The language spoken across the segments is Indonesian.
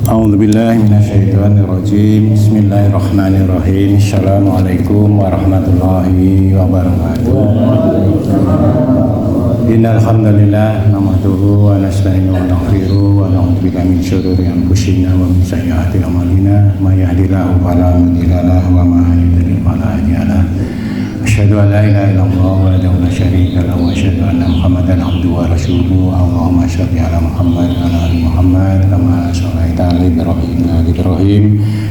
A'udzubillahi minasyaitonirrajim. Bismillahirrahmanirrahim. Assalamualaikum warahmatullahi wabarakatuh. Innal hamdalillah nahmaduhu wa nasta'inuhu wa nastaghfiruh wa na'udzu billahi min shururi anfusina wa min sayyiati a'malina. May yahdihillahu fala mudilla lahu wa may yudlil fala hadiya lahu. Asyhadu an la ilaha illallah wahdahu la syarika lahu wa asyhadu anna Muhammadan abduhu wa rasuluhu. Allahumma shalli ala Muhammad wa ala ali Muhammad kama shallaita ala Ibrahim wa ala Ibrahim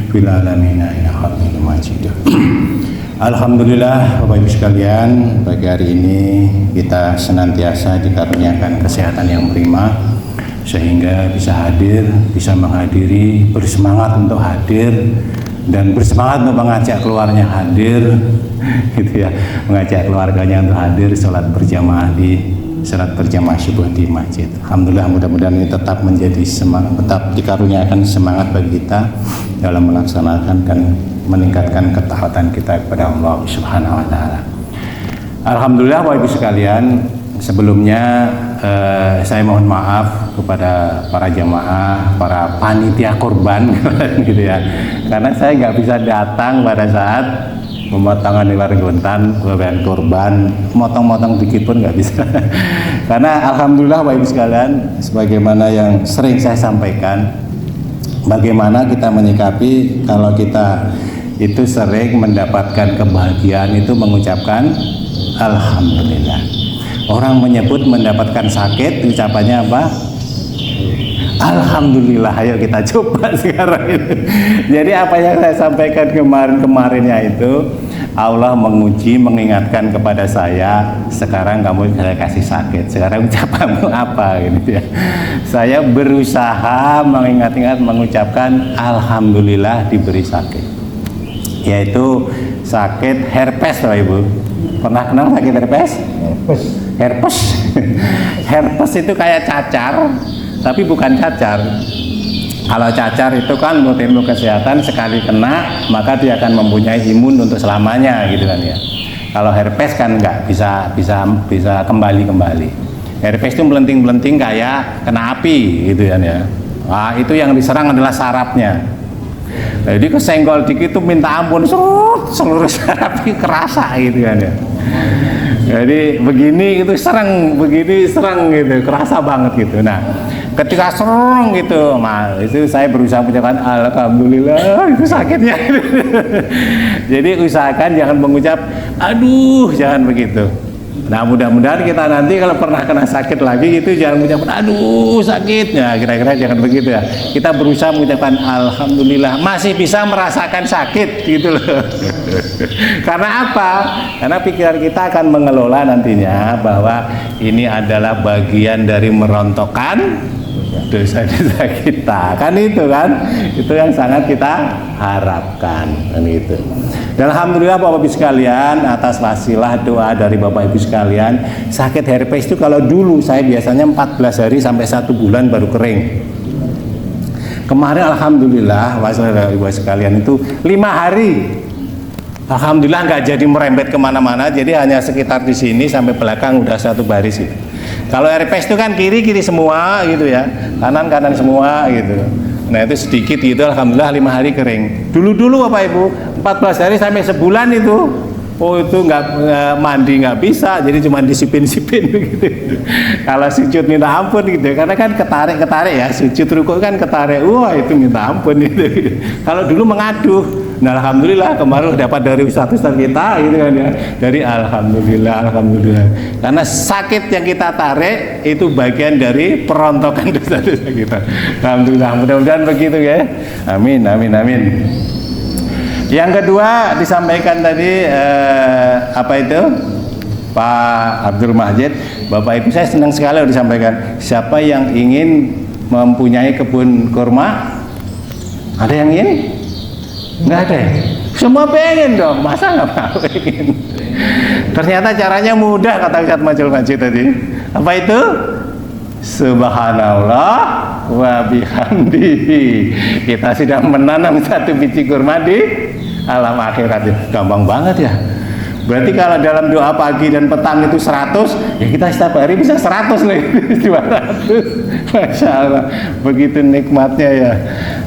fil alamin innaka Hamidum Majid. Alhamdulillah Bapak Ibu sekalian, pagi hari ini kita senantiasa dikaruniakan kesehatan yang prima sehingga bisa hadir, bisa menghadiri, bersemangat untuk hadir dan bersemangat untuk mengajak keluarnya hadir gitu ya, mengajak keluarganya untuk hadir sholat berjamaah subuh di masjid. Alhamdulillah, mudah-mudahan ini tetap menjadi semangat, tetap dikaruniakan semangat bagi kita dalam melaksanakan dan meningkatkan ketaatan kita kepada Allah Subhanahu wa taala. Alhamdulillah Bapak Ibu sekalian, sebelumnya saya mohon maaf kepada para jamaah, para panitia korban gitu ya. Karena saya nggak bisa datang pada saat pemotongan hewan korban, motong-motong dikit pun nggak bisa. Karena alhamdulillah Bapak Ibu sekalian, sebagaimana yang sering saya sampaikan, bagaimana kita menyikapi kalau kita itu sering mendapatkan kebahagiaan itu mengucapkan alhamdulillah. Orang menyebut mendapatkan sakit, ucapannya apa? Alhamdulillah. Ayo kita coba sekarang itu. Jadi apa yang saya sampaikan kemarinnya itu, Allah menguji, mengingatkan kepada saya, sekarang kamu saya kasih sakit, sekarang ucapanmu apa gitu ya. Saya berusaha mengingat-ingat mengucapkan alhamdulillah diberi sakit, yaitu sakit herpes Bapak Ibu. Pernah kenal sakit herpes? Herpes. Herpes itu kayak cacar, tapi bukan cacar. Kalau cacar itu kan menurut ilmu kesehatan sekali kena maka dia akan mempunyai imun untuk selamanya gitu kan ya. Kalau herpes kan enggak, bisa kembali. Herpes itu melenting-melenting kayak kena api gitu kan ya. Nah, itu yang diserang adalah sarafnya. Jadi kesenggol dikit itu minta ampun, seluruh sarafnya kerasa gitu kan ya. Jadi begini itu serang gitu, kerasa banget gitu. Nah, ketika serang gitu, itu saya berusaha mengucapkan alhamdulillah itu sakitnya. Jadi usahakan jangan mengucap aduh, jangan begitu. Nah, mudah-mudahan kita nanti kalau pernah kena sakit lagi itu jangan mengucapkan aduh sakitnya, kira-kira jangan begitu ya. Kita berusaha mengucapkan alhamdulillah masih bisa merasakan sakit gitu loh. Karena apa? Karena pikiran kita akan mengelola nantinya bahwa ini adalah bagian dari merontokkan dosa-dosa kita, kan itu yang sangat kita harapkan kan itu. Dan alhamdulillah Bapak Ibu sekalian, atas wasilah doa dari Bapak Ibu sekalian, sakit herpes itu kalau dulu saya biasanya 14 hari sampai 1 bulan baru kering. Kemarin alhamdulillah wasilah dari Bapak Ibu sekalian itu 5 hari. Alhamdulillah nggak jadi merembet kemana-mana, jadi hanya sekitar di sini sampai belakang udah 1 baris gitu. Kalau herpes itu kan kiri semua gitu ya, kanan semua gitu. Nah itu sedikit gitu, alhamdulillah 5 hari kering. Dulu Bapak Ibu 14 hari sampai sebulan itu, oh itu nggak mandi nggak bisa, jadi cuma disipin begitu. Kalau sujud minta ampun gitu, karena kan ketarik ya, sujud rukuk kan ketarik, wah itu minta ampun gitu. Kalau dulu mengaduh. Nah alhamdulillah kemarin dapat dari ustaz kita gitu kan ya, dari alhamdulillah. Karena sakit yang kita tarik itu bagian dari perontokan dosa-dosa kita. Alhamdulillah, mudah-mudahan begitu ya. Amin. Yang kedua disampaikan tadi apa itu Pak Abdul Majid, Bapak Ibu saya senang sekali disampaikan. Siapa yang ingin mempunyai kebun kurma? Ada yang ingin? Nggak ada ya? Semua pengen dong, masa nggak mau pengen? Ternyata caranya mudah kata Ustaz Majid tadi. Apa itu? Subhanallah wa bihamdihi. Kita sudah menanam 1 biji kurma di alam akhirat. Gampang banget ya. Berarti kalau dalam doa pagi dan petang itu 100, ya kita setiap hari bisa 100 nih, 200. Masya Allah, begitu nikmatnya ya.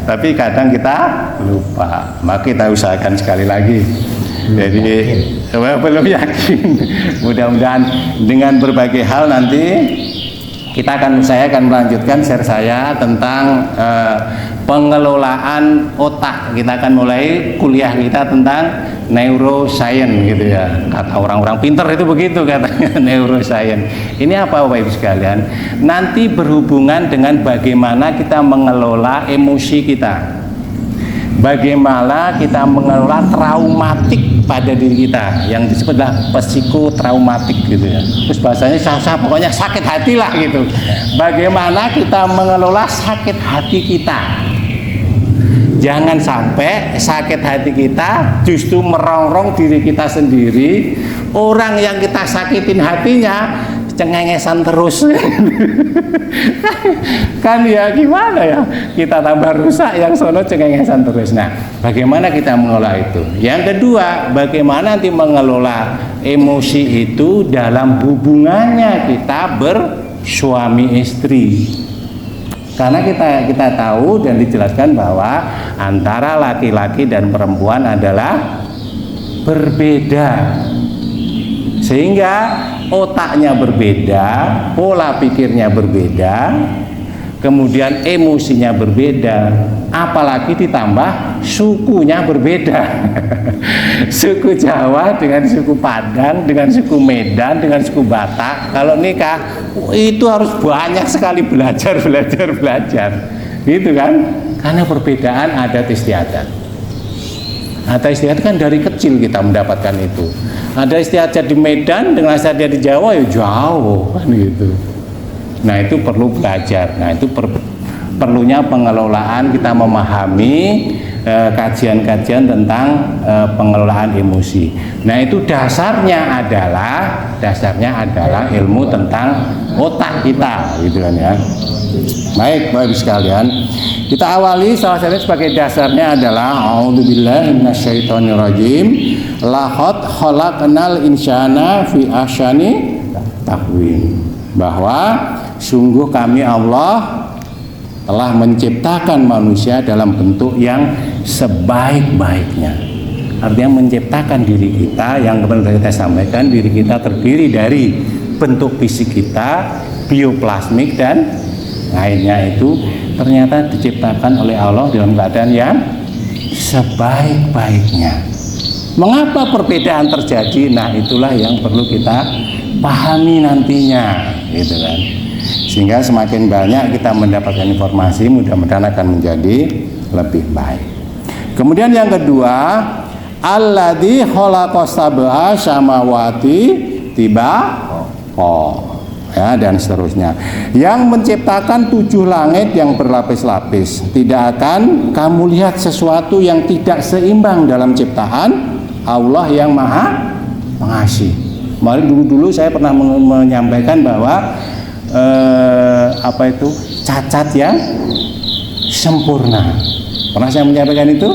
Tapi kadang kita lupa, maka kita usahakan sekali lagi. Jadi belum yakin. Mudah-mudahan dengan berbagai hal nanti saya akan melanjutkan share saya tentang pengelolaan otak. Kita akan mulai kuliah kita tentang neuroscience gitu ya. Kata orang-orang pintar itu begitu katanya, neuroscience. Ini apa Bapak Ibu sekalian? Nanti berhubungan dengan bagaimana kita mengelola emosi kita. Bagaimana kita mengelola traumatik pada diri kita yang disebutlah psikotraumatik gitu ya. Terus bahasanya susah, pokoknya sakit hati lah gitu. Bagaimana kita mengelola sakit hati kita? Jangan sampai sakit hati kita justru merongrong diri kita sendiri. Orang yang kita sakitin hatinya cengengesan terus. Kan ya gimana ya, kita tambah rusak, yang sono cengengesan terus. Nah, bagaimana kita mengelola itu? Yang kedua, bagaimana nanti mengelola emosi itu dalam hubungannya kita bersuami istri. Karena kita tahu dan dijelaskan bahwa antara laki-laki dan perempuan adalah berbeda, sehingga otaknya berbeda, pola pikirnya berbeda, kemudian emosinya berbeda, apalagi ditambah sukunya berbeda. Suku Jawa dengan suku Padang, dengan suku Medan, dengan suku Batak, kalau nikah itu harus banyak sekali belajar gitu kan, karena perbedaan adat istiadat. Adat istiadat kan dari kecil kita mendapatkan itu. Ada istiadat di Medan dengan istiadat di Jawa ya jauh kan gitu. Nah itu perlu belajar. Nah itu perlunya pengelolaan, kita memahami kajian-kajian tentang pengelolaan emosi. Nah itu dasarnya adalah ilmu tentang otak kita gitu kan ya. Baik Bapak Ibu sekalian, kita awali salah satu sebagai dasarnya adalah a'udzubillahi minasyaitonirrajim. Laqad khalaqnal insana fi ahsani taqwim. Bahwa sungguh kami Allah telah menciptakan manusia dalam bentuk yang sebaik-baiknya. Artinya menciptakan diri kita, yang kemarin kita sampaikan, diri kita terdiri dari bentuk fisik kita, bioplasmik dan lainnya, itu ternyata diciptakan oleh Allah dalam keadaan yang sebaik-baiknya. Mengapa perbedaan terjadi? Nah itulah yang perlu kita pahami nantinya gitu kan. Sehingga semakin banyak kita mendapatkan informasi, mudah-mudahan akan menjadi lebih baik. Kemudian yang kedua, alladzi khalaqas sab'a samawati ya, dan seterusnya, yang menciptakan 7 langit yang berlapis-lapis. Tidak akan kamu lihat sesuatu yang tidak seimbang dalam ciptaan Allah yang maha pengasih. Kemarin dulu saya pernah menyampaikan bahwa cacat yang sempurna. Pernah saya menyampaikan itu?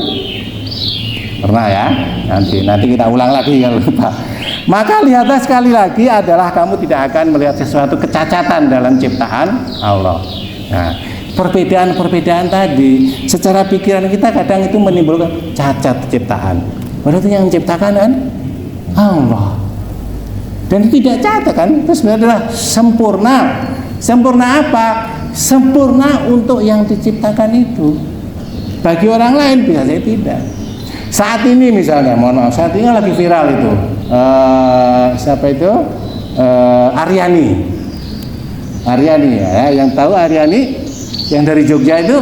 Pernah ya? Nanti kita ulang lagi kalau lupa. Maka lihatlah sekali lagi adalah kamu tidak akan melihat sesuatu kecacatan dalam ciptaan Allah. Nah, perbedaan-perbedaan tadi secara pikiran kita kadang itu menimbulkan cacat ciptaan. Padahal yang menciptakan kan Allah. Dan tidak cacat kan, itu sebenarnya adalah sempurna. Sempurna apa? Sempurna untuk yang diciptakan itu. Bagi orang lain bisa saya tidak. Saat ini misalnya, mohon maaf, saat ini lagi viral itu siapa itu? Aryani ya, yang tahu Aryani yang dari Jogja itu,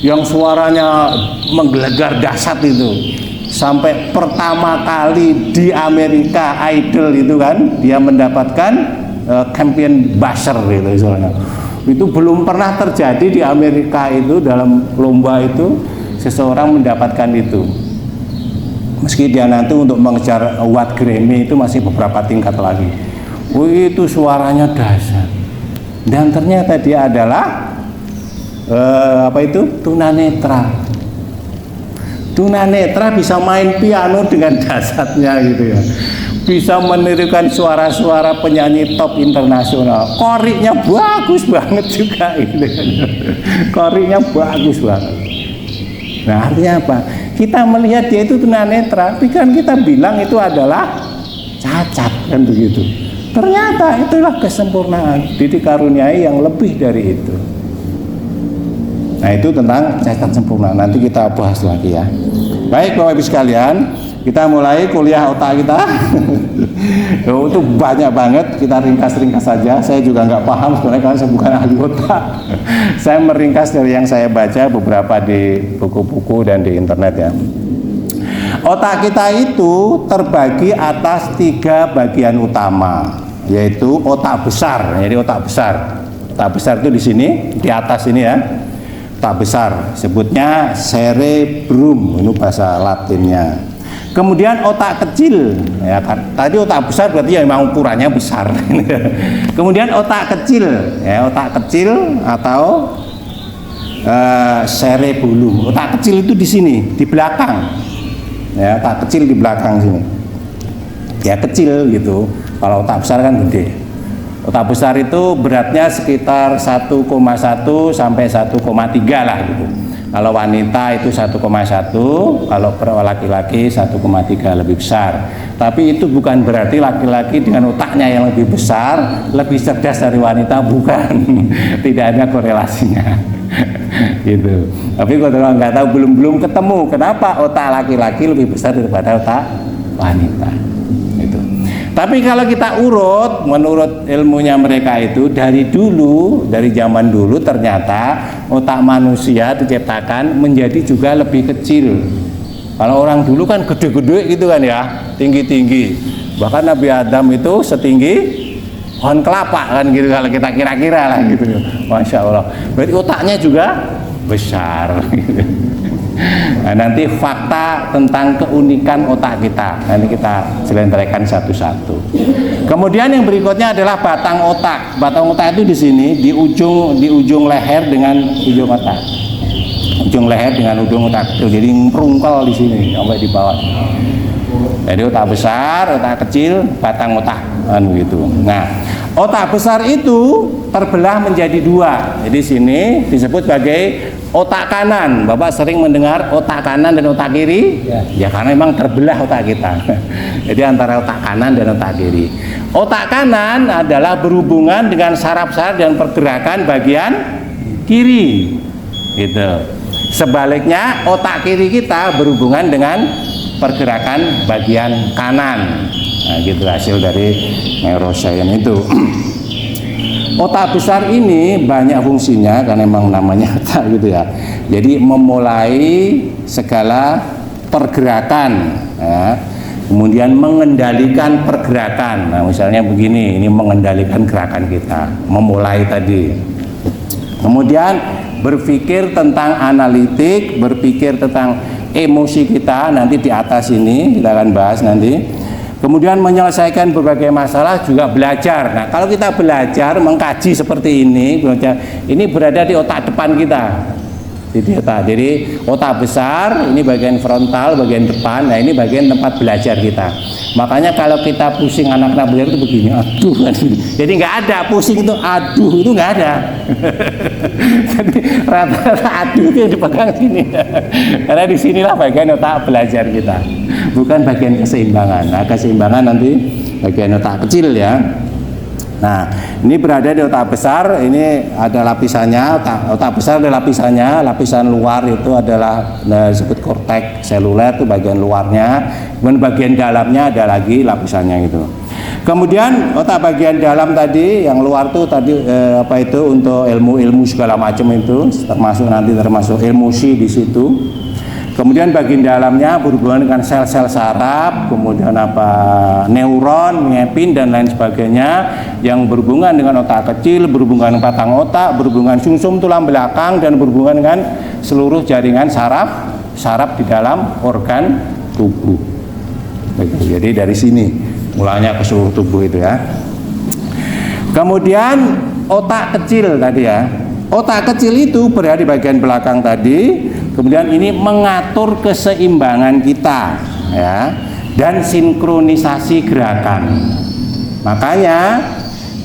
yang suaranya menggelegar dahsyat itu. Sampai pertama kali di Amerika Idol itu kan dia mendapatkan champion buzzer gitu misalnya. Itu belum pernah terjadi di Amerika itu, dalam lomba itu seseorang mendapatkan itu. Meski dia nanti untuk mengejar award Grammy itu masih beberapa tingkat lagi. Itu suaranya dahsyat. Dan ternyata dia adalah tunanetra. Tunanetra bisa main piano dengan dasarnya gitu ya, bisa menirukan suara-suara penyanyi top internasional, koriknya bagus banget juga gitu. Koriknya bagus banget. Nah artinya apa? Kita melihat dia itu tunanetra, tapi kan kita bilang itu adalah cacat kan begitu. Ternyata itulah kesempurnaan, dikaruniai yang lebih dari itu. Nah itu tentang cacat sempurna, nanti kita bahas lagi ya. Baik Bapak Ibu sekalian, kita mulai kuliah otak kita. Itu banyak banget, kita ringkas-ringkas saja. Saya juga nggak paham sebenarnya karena saya bukan ahli otak. Saya meringkas dari yang saya baca beberapa di buku-buku dan di internet ya. Otak kita itu terbagi atas 3 bagian utama, yaitu otak besar. Jadi otak besar itu di sini, di atas ini ya. Otak besar, sebutnya cerebrum, ini bahasa Latinnya. Kemudian otak kecil, ya kan? Tadi otak besar berarti ya memang ukurannya besar. Kemudian otak kecil, ya otak kecil atau cerebellum. Otak kecil itu di sini, di belakang. Ya, otak kecil di belakang sini. Ya kecil gitu. Kalau otak besar kan gede. Otak besar itu beratnya sekitar 1,1 sampai 1,3 lah gitu. Kalau wanita itu 1,1, kalau laki-laki 1,3 lebih besar. Tapi itu bukan berarti laki-laki dengan otaknya yang lebih besar lebih cerdas dari wanita, bukan. Tidak ada korelasinya. Gitu. Tapi kalau nggak tahu, belum ketemu kenapa otak laki-laki lebih besar daripada otak wanita. Gitu. Tapi kalau kita urut, menurut ilmunya mereka itu dari dulu, dari zaman dulu ternyata otak manusia diciptakan menjadi juga lebih kecil. Kalau orang dulu kan gede-gede gitu kan ya, tinggi-tinggi. Bahkan Nabi Adam itu setinggi pohon kelapa kan gitu kalau kita kira-kira lah gitu. Masya Allah. Berarti otaknya juga besar. Nah, nanti fakta tentang keunikan otak kita nanti kita selentrehkan satu-satu. Kemudian yang berikutnya adalah batang otak. Batang otak itu di sini, di ujung leher dengan ujung otak. Ujung leher dengan ujung otak itu, jadi merungkel di sini sampai di bawah. Jadi otak besar, otak kecil, batang otak kan begitu. Nah, otak besar itu terbelah menjadi 2. Jadi sini disebut sebagai otak kanan. Bapak sering mendengar otak kanan dan otak kiri? Ya karena memang terbelah otak kita. Jadi antara otak kanan dan otak kiri. Otak kanan adalah berhubungan dengan saraf-saraf dan pergerakan bagian kiri. Gitu. Sebaliknya otak kiri kita berhubungan dengan pergerakan bagian kanan. Nah, gitu hasil dari neuroscience itu. Otak besar ini banyak fungsinya karena memang namanya otak gitu ya. Jadi memulai segala pergerakan, ya. Kemudian mengendalikan pergerakan. Nah, misalnya begini, ini mengendalikan gerakan kita, memulai tadi. Kemudian berpikir tentang analitik, berpikir tentang emosi kita, nanti di atas ini kita akan bahas nanti. Kemudian menyelesaikan berbagai masalah, juga belajar. Nah, kalau kita belajar mengkaji seperti ini berada di otak depan kita. Jadi otak besar ini bagian frontal, bagian depan. Nah, ini bagian tempat belajar kita. Makanya kalau kita pusing anak-anak belajar itu begini, aduh. Jadi nggak ada pusing itu aduh, itu nggak ada. Jadi rata-rata aduh itu yang dipegang sini. Karena disinilah bagian otak belajar kita, bukan bagian keseimbangan. Nah, keseimbangan nanti bagian otak kecil ya. Nah, ini berada di otak besar, ini ada lapisannya. Otak besar ada lapisannya. Lapisan luar itu adalah disebut korteks seluler, itu bagian luarnya. Kemudian bagian dalamnya ada lagi lapisannya itu. Kemudian otak bagian dalam tadi, yang luar tuh tadi untuk ilmu-ilmu segala macam itu, termasuk emosi di situ. Kemudian bagian dalamnya berhubungan dengan sel-sel saraf, kemudian neuron, myelin dan lain sebagainya yang berhubungan dengan otak kecil, berhubungan dengan batang otak, berhubungan sumsum tulang belakang dan berhubungan dengan seluruh jaringan saraf di dalam organ tubuh. Jadi dari sini mulanya ke seluruh tubuh itu ya. Kemudian otak kecil tadi ya. Otak kecil itu berada di bagian belakang tadi. Kemudian ini mengatur keseimbangan kita, ya, dan sinkronisasi gerakan. Makanya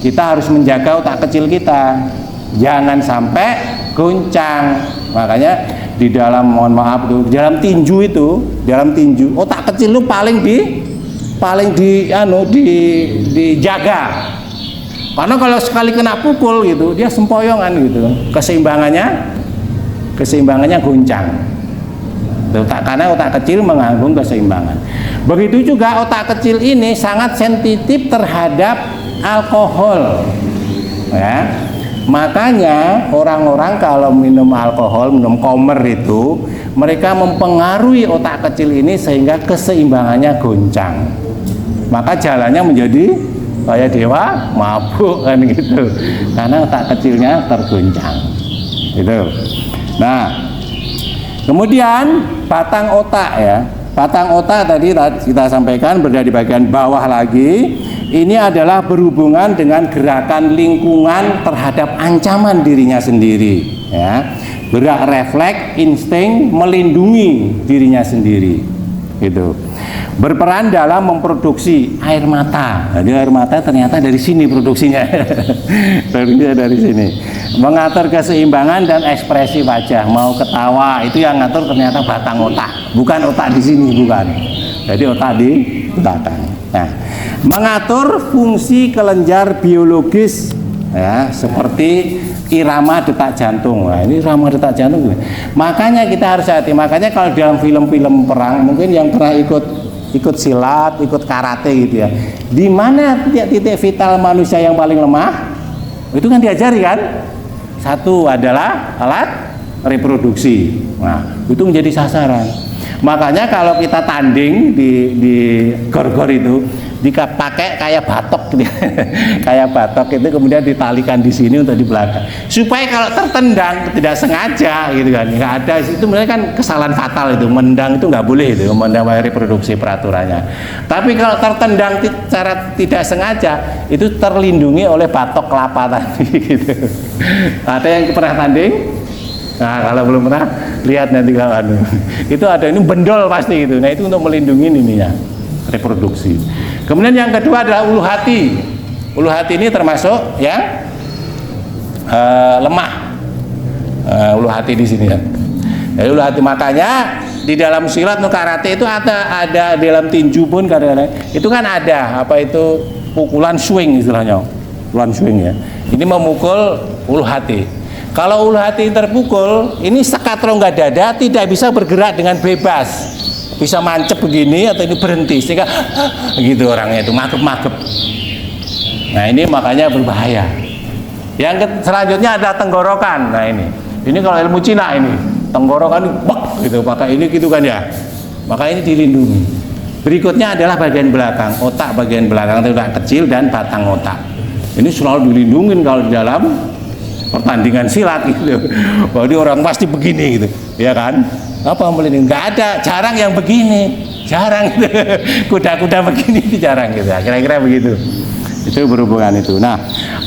kita harus menjaga otak kecil kita, jangan sampai goncang. Makanya di dalam, mohon maaf tuh, dalam tinju otak kecil itu paling dijaga. Karena kalau sekali kena pukul gitu, dia sempoyongan gitu, keseimbangannya goncang. Karena otak kecil mengandung keseimbangan. Begitu juga otak kecil ini sangat sensitif terhadap alkohol, ya. Makanya orang-orang kalau minum alkohol, minum khamr itu, mereka mempengaruhi otak kecil ini sehingga keseimbangannya goncang. Maka jalannya menjadi kayak dewa mabuk kan gitu, karena otak kecilnya tergoncang. Gitu. Nah, kemudian batang otak, ya. Batang otak tadi kita sampaikan berada di bagian bawah lagi. Ini adalah berhubungan dengan gerakan lingkungan terhadap ancaman dirinya sendiri, ya. Gerak refleks, insting melindungi dirinya sendiri, gitu. Berperan dalam memproduksi air mata. Jadi air mata ternyata dari sini produksinya. Dari sini. Mengatur keseimbangan dan ekspresi wajah. Mau ketawa itu yang ngatur ternyata batang otak, bukan otak di sini, bukan. Jadi otak di belakang. Nah, mengatur fungsi kelenjar biologis, ya, seperti irama detak jantung. Nah, ini irama detak jantung. Makanya kita harus hati. Makanya kalau dalam film-film perang, mungkin yang pernah ikut silat, ikut karate gitu ya. Di mana titik vital manusia yang paling lemah? Itu kan diajari kan? Satu adalah alat reproduksi. Nah, itu menjadi sasaran. Makanya kalau kita tanding di gor-gor itu dipakai kayak batok gitu. Kayak batok itu kemudian ditalikan di sini untuk di belakang. Supaya kalau tertendang tidak sengaja gitu kan. Enggak ada, itu sebenarnya kan kesalahan fatal itu. Mendang itu nggak boleh itu, mendang reproduksi peraturannya. Tapi kalau tertendang secara tidak sengaja itu terlindungi oleh batok kelapa tadi gitu. Ada yang pernah tanding? Nah, kalau belum pernah, lihat nanti kalau itu ada, ini bendol pasti gitu. Nah, itu untuk melindungi ininya, reproduksi. Kemudian yang kedua adalah ulu hati. Ulu hati ini termasuk yang lemah. Ulu hati di sini ya. Jadi ulu hati, makanya di dalam silat atau karate itu ada dalam tinju pun kadang-kadang itu kan ada apa itu pukulan swing istilahnya. Pukulan swing ya. Ini memukul ulu hati. Kalau ulu hati terpukul, ini sekat rongga dada tidak bisa bergerak dengan bebas, bisa mancep begini atau ini berhenti sehingga gitu orangnya itu magep-magep. Nah, ini makanya berbahaya. Yang selanjutnya ada tenggorokan. Nah, ini kalau ilmu Cina ini tenggorokan gitu, pakai ini gitu kan ya. Maka ini dilindungi. Berikutnya adalah bagian belakang, otak bagian belakang, otak kecil dan batang otak. Ini selalu dilindungi kalau di dalam pertandingan silat gitu. Jadi orang pasti begini gitu, ya kan? Apa melindungi? Nggak ada, jarang yang begini, jarang. Kuda-kuda begini jarang gitu. Kira-kira begitu. Itu berhubungan itu. Nah,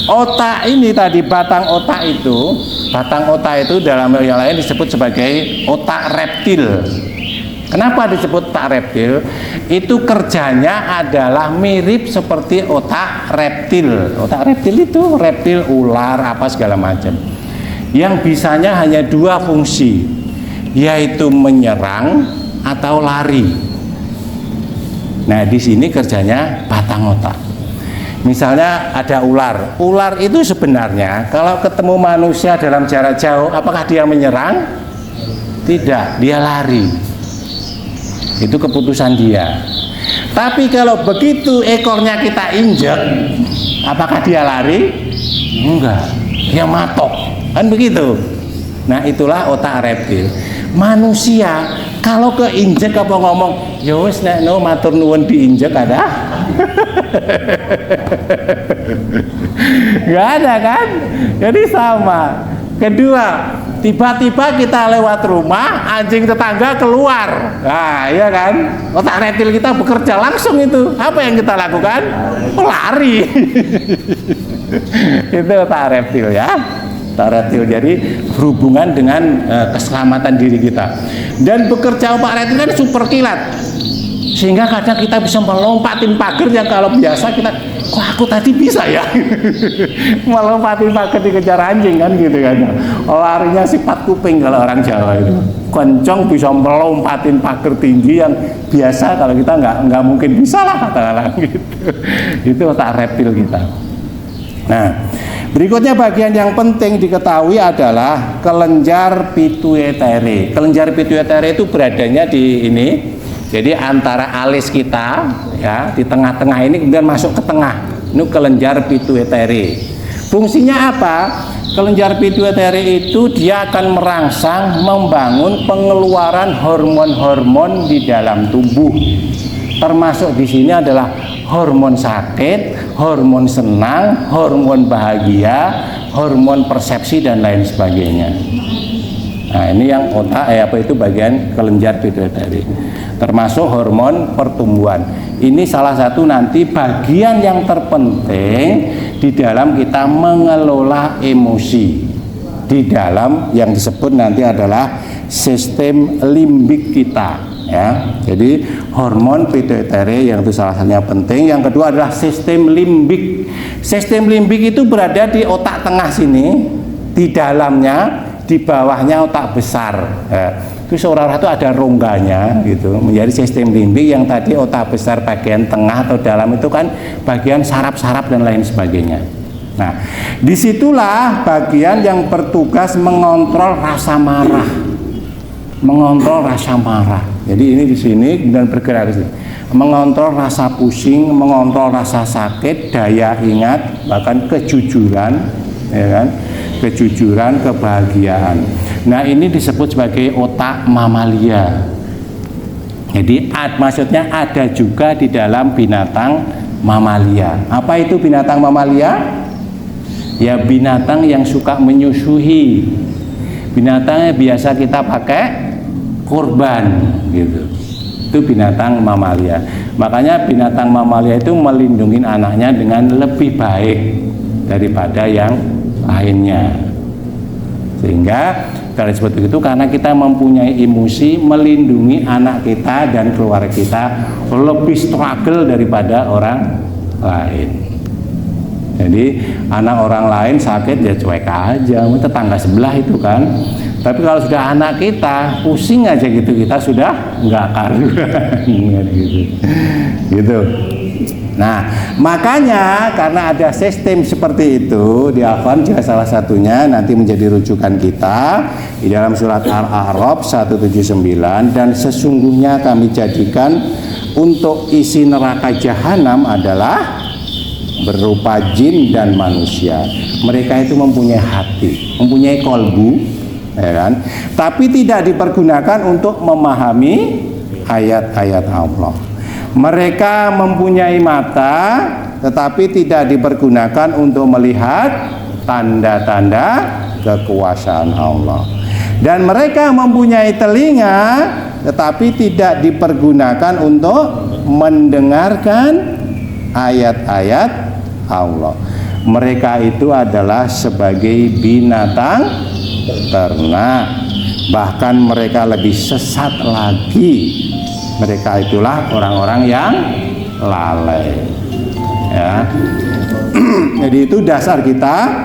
otak ini tadi batang otak itu dalam yang lain disebut sebagai otak reptil. Kenapa disebut otak reptil? Itu kerjanya adalah mirip seperti otak reptil. Otak reptil itu reptil, ular, apa segala macam. Yang bisanya hanya dua fungsi, yaitu menyerang atau lari. Nah, di sini kerjanya batang otak. Misalnya ada ular. Ular itu sebenarnya kalau ketemu manusia dalam jarak jauh, apakah dia menyerang? Tidak, dia lari. Itu keputusan dia. Tapi kalau begitu ekornya kita injek, apakah dia lari? Enggak, dia matok, kan begitu. Nah, itulah otak reptil. Manusia kalau keinjek apa ngomong, ya wis nek no matur nuwun diinjek ada? Enggak ada kan? Jadi sama. Kedua, tiba-tiba kita lewat rumah, anjing tetangga keluar. Nah, iya kan? Otak reptil kita bekerja langsung itu. Apa yang kita lakukan? Lari. Itu otak reptil ya. otak reptil. Jadi berhubungan dengan keselamatan diri kita. Dan bekerja otak reptil kan super kilat, sehingga kadang kita bisa melompatin pagar yang kalau biasa kita, kok aku tadi bisa ya melompatin pagar dikejar anjing kan gitu kan. Larinya sifat kuping kalau orang Jawa itu, kencang bisa melompatin pagar tinggi yang biasa kalau kita nggak mungkin bisa lah katakanlah gitu. Itu otak reptil kita. Nah, berikutnya bagian yang penting diketahui adalah kelenjar pituitary. Kelenjar pituitary itu beradanya di ini. Jadi antara alis kita ya, di tengah-tengah ini kemudian masuk ke tengah. Ini kelenjar pituitary. Fungsinya apa? Kelenjar pituitary itu dia akan merangsang membangun pengeluaran hormon-hormon di dalam tubuh. Termasuk di sini adalah hormon sakit, hormon senang, hormon bahagia, hormon persepsi dan lain sebagainya. Nah, ini yang otak apa itu bagian kelenjar pituitary. Termasuk hormon pertumbuhan. Ini salah satu nanti bagian yang terpenting di dalam kita mengelola emosi. Di dalam yang disebut nanti adalah sistem limbik kita, ya. Jadi hormon pituitary yang itu salah satunya penting. Yang kedua adalah sistem limbik. Sistem limbik itu berada di otak tengah sini, di dalamnya, di bawahnya otak besar. Ya. Itu seolah-olah itu ada rongganya gitu, menjadi sistem limbik yang tadi otak besar bagian tengah atau dalam itu kan bagian saraf-saraf dan lain sebagainya. Nah, disitulah bagian yang bertugas mengontrol rasa marah, mengontrol rasa marah. Jadi ini di sini dan bergerak ke sini, mengontrol rasa pusing, mengontrol rasa sakit, daya ingat, bahkan kejujuran, ya kan? Kejujuran, kebahagiaan. Nah, ini disebut sebagai otak mamalia. Jadi maksudnya ada juga di dalam binatang mamalia. Apa itu binatang mamalia? Ya binatang yang suka menyusui. Binatangnya biasa kita pakai kurban gitu. Itu binatang mamalia. Makanya binatang mamalia itu melindungi anaknya dengan lebih baik daripada yang lainnya. Sehingga kalau seperti itu karena kita mempunyai emosi, melindungi anak kita dan keluarga kita lebih struggle daripada orang lain. Jadi anak orang lain sakit ya cuek aja, tetangga sebelah itu kan. Tapi kalau sudah anak kita pusing aja gitu, kita sudah nggak karuan gitu. Nah, makanya karena ada sistem seperti itu, di Al-Quran juga salah satunya nanti menjadi rujukan kita di dalam surat Al-A'raf 179, dan sesungguhnya kami jadikan untuk isi neraka jahanam adalah berupa jin dan manusia. Mereka itu mempunyai hati, mempunyai kolbu, ya kan? Tapi tidak dipergunakan untuk memahami ayat-ayat Allah. Mereka mempunyai mata, tetapi tidak dipergunakan untuk melihat tanda-tanda kekuasaan Allah. Dan mereka mempunyai telinga, tetapi tidak dipergunakan untuk mendengarkan ayat-ayat Allah. Mereka itu adalah sebagai binatang ternak, bahkan mereka lebih sesat lagi. Mereka itulah orang-orang yang lalai, ya. Jadi itu dasar kita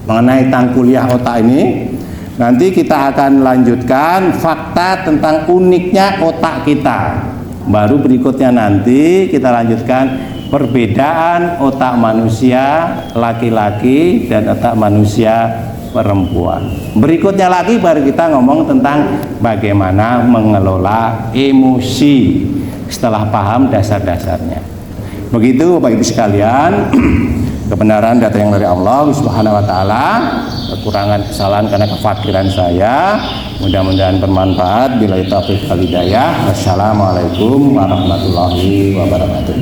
mengenai tentang kuliah otak ini. Nanti kita akan lanjutkan fakta tentang uniknya otak kita. Baru berikutnya nanti kita lanjutkan perbedaan otak manusia laki-laki dan otak manusia perempuan. Berikutnya lagi baru kita ngomong tentang bagaimana mengelola emosi setelah paham dasar-dasarnya. Begitu Bapak Ibu sekalian, kebenaran datang dari Allah Subhanahu wa taala, kekurangan kesalahan karena kefakiran saya. Mudah-mudahan bermanfaat. Billahi taufiq wal hidayah. Wassalamualaikum warahmatullahi wabarakatuh.